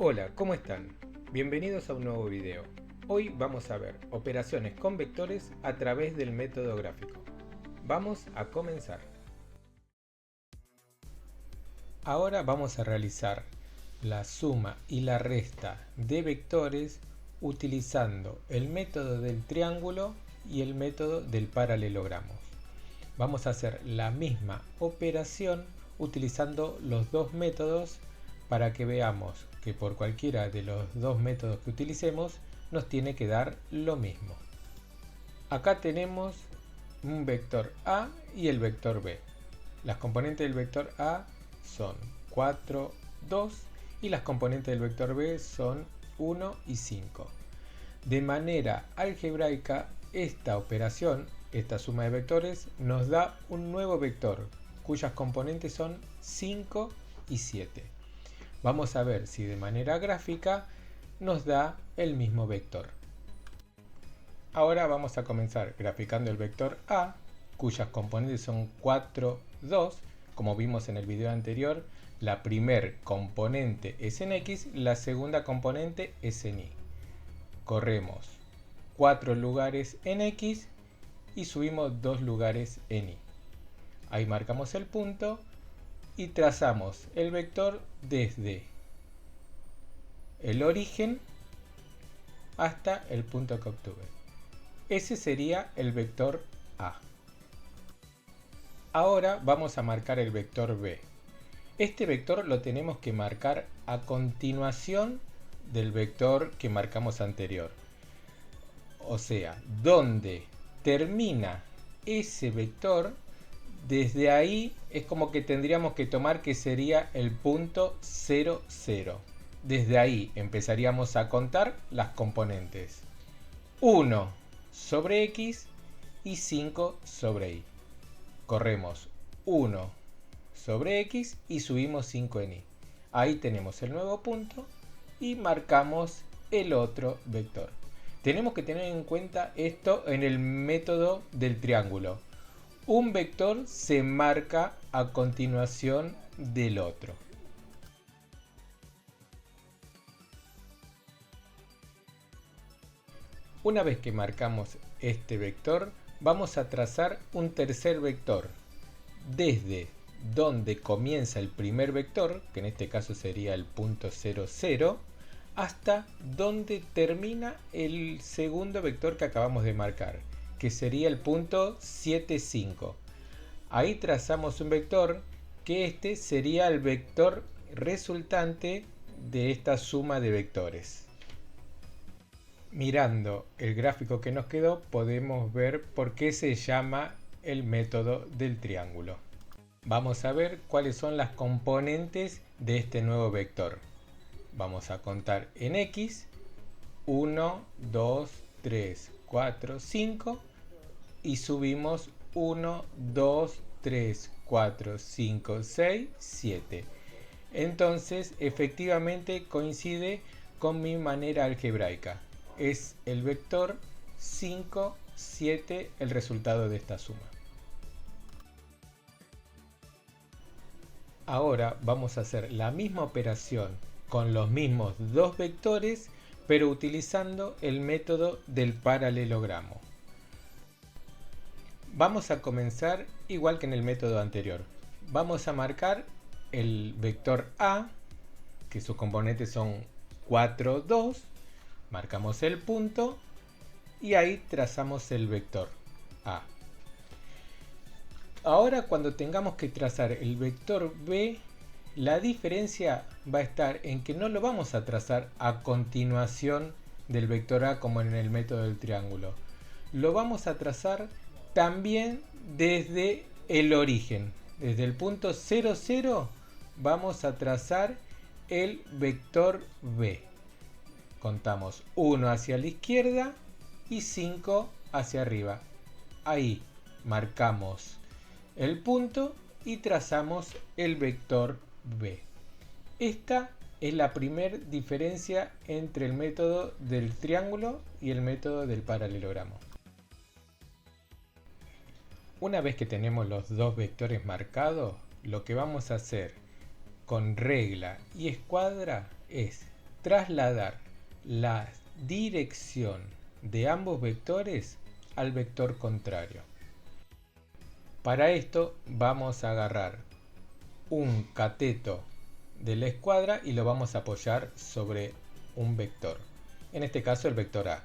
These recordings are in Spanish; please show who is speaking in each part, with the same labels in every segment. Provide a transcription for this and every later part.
Speaker 1: Hola, ¿cómo están? Bienvenidos a un nuevo video. Hoy vamos a ver operaciones con vectores a través del método gráfico. Vamos a comenzar. Ahora vamos a realizar la suma y la resta de vectores utilizando el método del triángulo y el método del paralelogramo. Vamos a hacer la misma operación utilizando los dos métodos para que veamos que por cualquiera de los dos métodos que utilicemos nos tiene que dar lo mismo. Acá tenemos un vector A y el vector B. Las componentes del vector A son 4, 2 y las componentes del vector B son 1 y 5. De manera algebraica, esta operación, esta suma de vectores, nos da un nuevo vector cuyas componentes son 5 y 7. Vamos a ver si de manera gráfica nos da el mismo vector. Ahora vamos a comenzar graficando el vector A, cuyas componentes son 4, 2. Como vimos en el video anterior, la primer componente es en X, la segunda componente es en Y. Corremos 4 lugares en X y subimos 2 lugares en Y. Ahí marcamos el punto y trazamos el vector desde el origen hasta el punto que obtuve. Ese sería el vector A. Ahora vamos a marcar el vector B. Este vector lo tenemos que marcar a continuación del vector que marcamos anterior. O sea, donde termina ese vector, desde ahí es como que tendríamos que tomar que sería el punto 0, 0. Desde ahí empezaríamos a contar las componentes. 1 sobre X y 5 sobre Y. Corremos 1 sobre X y subimos 5 en Y. Ahí tenemos el nuevo punto y marcamos el otro vector. Tenemos que tener en cuenta esto en el método del triángulo. Un vector se marca a continuación del otro. Una vez que marcamos este vector, vamos a trazar un tercer vector. Desde donde comienza el primer vector, que en este caso sería el punto 0, 0, hasta donde termina el segundo vector que acabamos de marcar, que sería el punto 7, 5. Ahí trazamos un vector que este sería el vector resultante de esta suma de vectores. Mirando el gráfico que nos quedó, podemos ver por qué se llama el método del triángulo. Vamos a ver cuáles son las componentes de este nuevo vector. Vamos a contar en X 1, 2, 3, 4, 5 y subimos 1, 2, 3, 4, 5, 6, 7. Entonces, efectivamente coincide con mi manera algebraica. Es el vector 5, 7 el resultado de esta suma. Ahora vamos a hacer la misma operación con los mismos dos vectores, pero utilizando el método del paralelogramo. Vamos a comenzar igual que en el método anterior. Vamos a marcar el vector A, que sus componentes son 4, 2. Marcamos el punto y ahí trazamos el vector A. Ahora cuando tengamos que trazar el vector B, la diferencia va a estar en que no lo vamos a trazar a continuación del vector A como en el método del triángulo. Lo vamos a trazar también desde el origen. Desde el punto 0, 0 vamos a trazar el vector B. Contamos 1 hacia la izquierda y 5 hacia arriba. Ahí marcamos el punto y trazamos el vector B. Esta es la primera diferencia entre el método del triángulo y el método del paralelogramo. Una vez que tenemos los dos vectores marcados, lo que vamos a hacer con regla y escuadra es trasladar la dirección de ambos vectores al vector contrario. Para esto vamos a agarrar un cateto de la escuadra y lo vamos a apoyar sobre un vector, en este caso el vector A.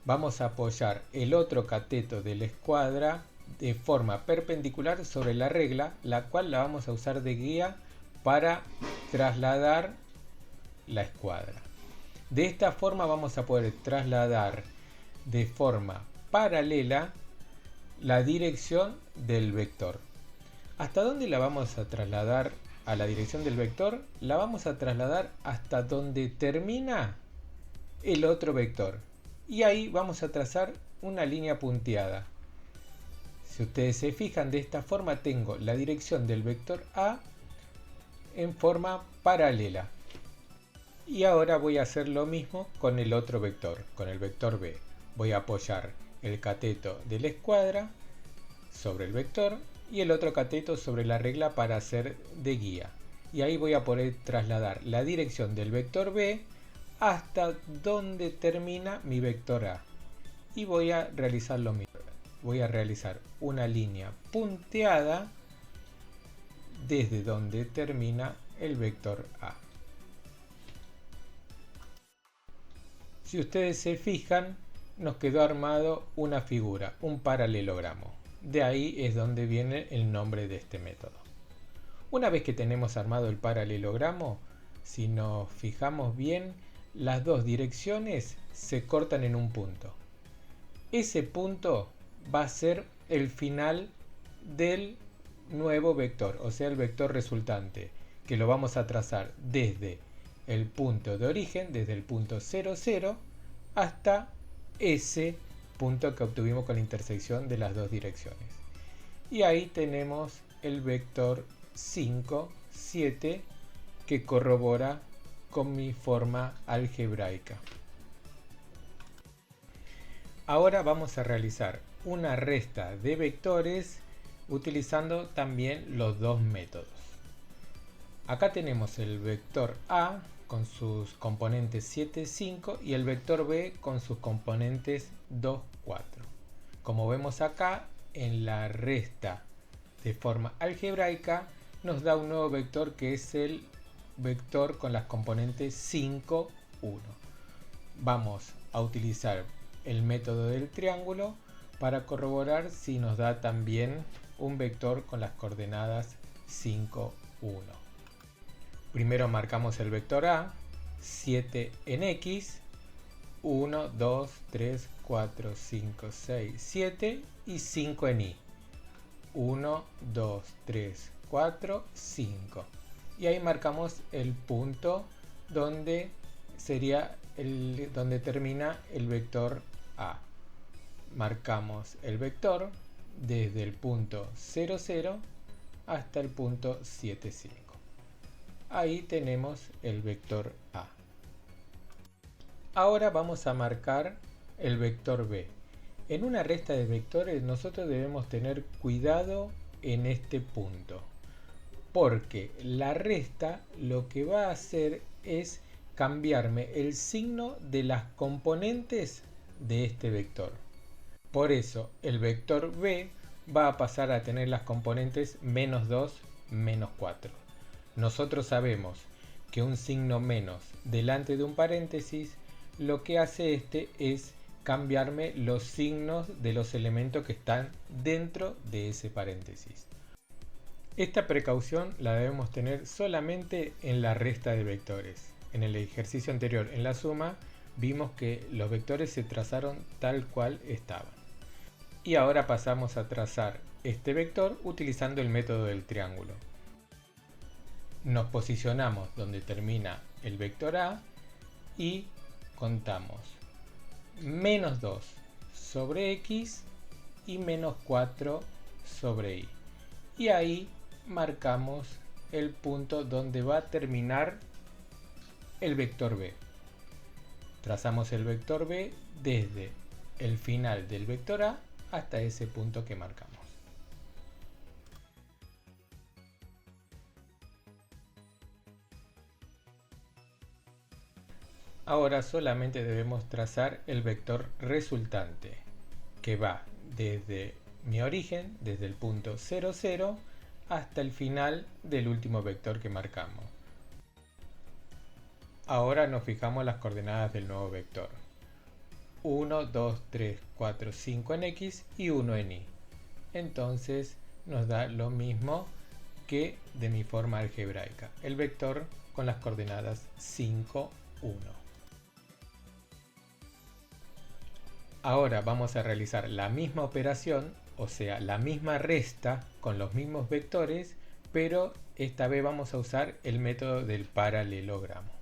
Speaker 1: Vamos a apoyar el otro cateto de la escuadra de forma perpendicular sobre la regla, la cual la vamos a usar de guía para trasladar la escuadra. De esta forma vamos a poder trasladar de forma paralela la dirección del vector. ¿Hasta dónde la vamos a trasladar a la dirección del vector? La vamos a trasladar hasta donde termina el otro vector. Y ahí vamos a trazar una línea punteada. Si ustedes se fijan, de esta forma tengo la dirección del vector A en forma paralela. Y ahora voy a hacer lo mismo con el otro vector, con el vector B. Voy a apoyar el cateto de la escuadra sobre el vector y el otro cateto sobre la regla para hacer de guía. Y ahí voy a poder trasladar la dirección del vector B hasta donde termina mi vector A. Y voy a realizar lo mismo. Voy a realizar una línea punteada desde donde termina el vector A. Si ustedes se fijan, nos quedó armado una figura, un paralelogramo. De ahí es donde viene el nombre de este método. Una vez que tenemos armado el paralelogramo, si nos fijamos bien, las dos direcciones se cortan en un punto. Ese punto va a ser el final del nuevo vector, o sea, el vector resultante, que lo vamos a trazar desde el punto de origen, desde el punto 0, 0, hasta ese punto que obtuvimos con la intersección de las dos direcciones. Y ahí tenemos el vector 5, 7, que corrobora con mi forma algebraica. Ahora vamos a realizar una resta de vectores utilizando también los dos métodos. Acá tenemos el vector A con sus componentes 7, 5 y el vector B con sus componentes 2, 4. Como vemos acá, en la resta de forma algebraica nos da un nuevo vector que es el vector con las componentes 5, 1. Vamos a utilizar el método del triángulo para corroborar si nos da también un vector con las coordenadas 5, 1. Primero marcamos el vector A, 7 en X, 1, 2, 3, 4, 5, 6, 7 y 5 en Y. 1, 2, 3, 4, 5. Y ahí marcamos el punto donde sería donde termina el vector A. Marcamos el vector desde el punto 0, 0 hasta el punto 7, 5. Ahí tenemos el vector A. Ahora vamos a marcar el vector B. En una resta de vectores nosotros debemos tener cuidado en este punto, porque la resta lo que va a hacer es cambiarme el signo de las componentes de este vector. Por eso el vector B va a pasar a tener las componentes menos 2, menos 4. Nosotros sabemos que un signo menos delante de un paréntesis lo que hace este es cambiarme los signos de los elementos que están dentro de ese paréntesis. Esta precaución la debemos tener solamente en la resta de vectores. En el ejercicio anterior, en la suma, vimos que los vectores se trazaron tal cual estaban. Y ahora pasamos a trazar este vector utilizando el método del triángulo. Nos posicionamos donde termina el vector A y contamos menos 2 sobre X y menos 4 sobre Y. Y ahí marcamos el punto donde va a terminar el vector B. Trazamos el vector B desde el final del vector A hasta ese punto que marcamos. Ahora solamente debemos trazar el vector resultante, que va desde mi origen, desde el punto 0, 0, hasta el final del último vector que marcamos. Ahora nos fijamos las coordenadas del nuevo vector. 1, 2, 3, 4, 5 en X y 1 en Y. Entonces nos da lo mismo que de mi forma algebraica, el vector con las coordenadas 5, 1. Ahora vamos a realizar la misma operación, o sea, la misma resta con los mismos vectores, pero esta vez vamos a usar el método del paralelogramo.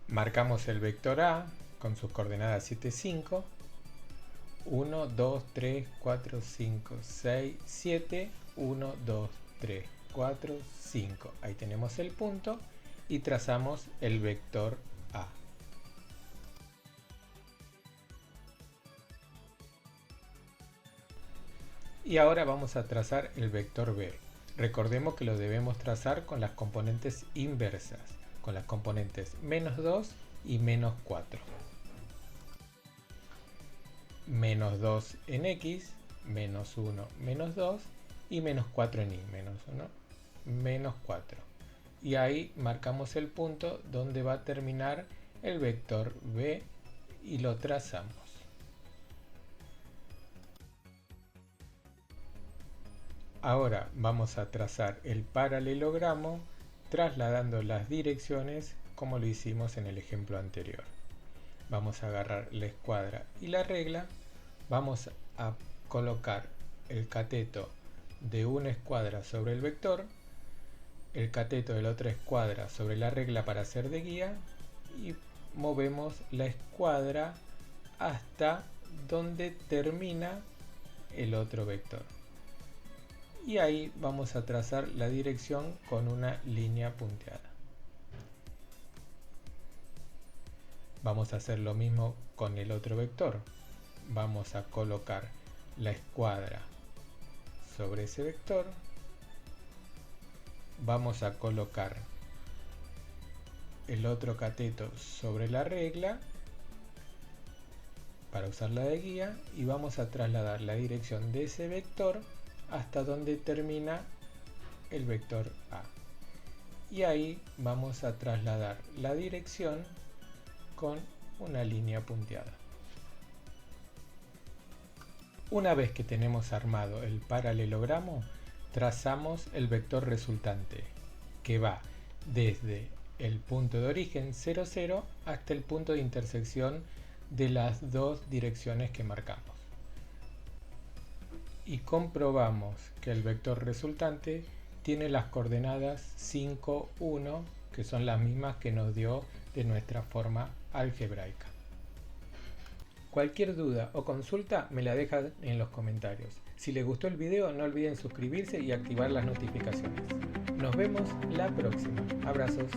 Speaker 1: Marcamos el vector A con sus coordenadas 7, 5, 1, 2, 3, 4, 5, 6, 7, 1, 2, 3, 4, 5. Ahí tenemos el punto y trazamos el vector A. Y ahora vamos a trazar el vector B. Recordemos que lo debemos trazar con las componentes inversas, con las componentes menos 2 y menos 4. Menos 2 en X, menos 1, menos 2 y menos 4 en Y, menos 1, menos 4. Y ahí marcamos el punto donde va a terminar el vector B y lo trazamos. Ahora vamos a trazar el paralelogramo trasladando las direcciones como lo hicimos en el ejemplo anterior. Vamos a agarrar la escuadra y la regla, vamos a colocar el cateto de una escuadra sobre el vector, el cateto de la otra escuadra sobre la regla para hacer de guía y movemos la escuadra hasta donde termina el otro vector. Y ahí vamos a trazar la dirección con una línea punteada. Vamos a hacer lo mismo con el otro vector. Vamos a colocar la escuadra sobre ese vector. Vamos a colocar el otro cateto sobre la regla para usarla de guía y vamos a trasladar la dirección de ese vector hasta donde termina el vector A. Y ahí vamos a trasladar la dirección con una línea punteada. Una vez que tenemos armado el paralelogramo, trazamos el vector resultante, que va desde el punto de origen 0, 0 hasta el punto de intersección de las dos direcciones que marcamos. Y comprobamos que el vector resultante tiene las coordenadas 5, 1, que son las mismas que nos dio de nuestra forma algebraica. Cualquier duda o consulta me la dejan en los comentarios. Si les gustó el video no olviden suscribirse y activar las notificaciones. Nos vemos la próxima. Abrazos.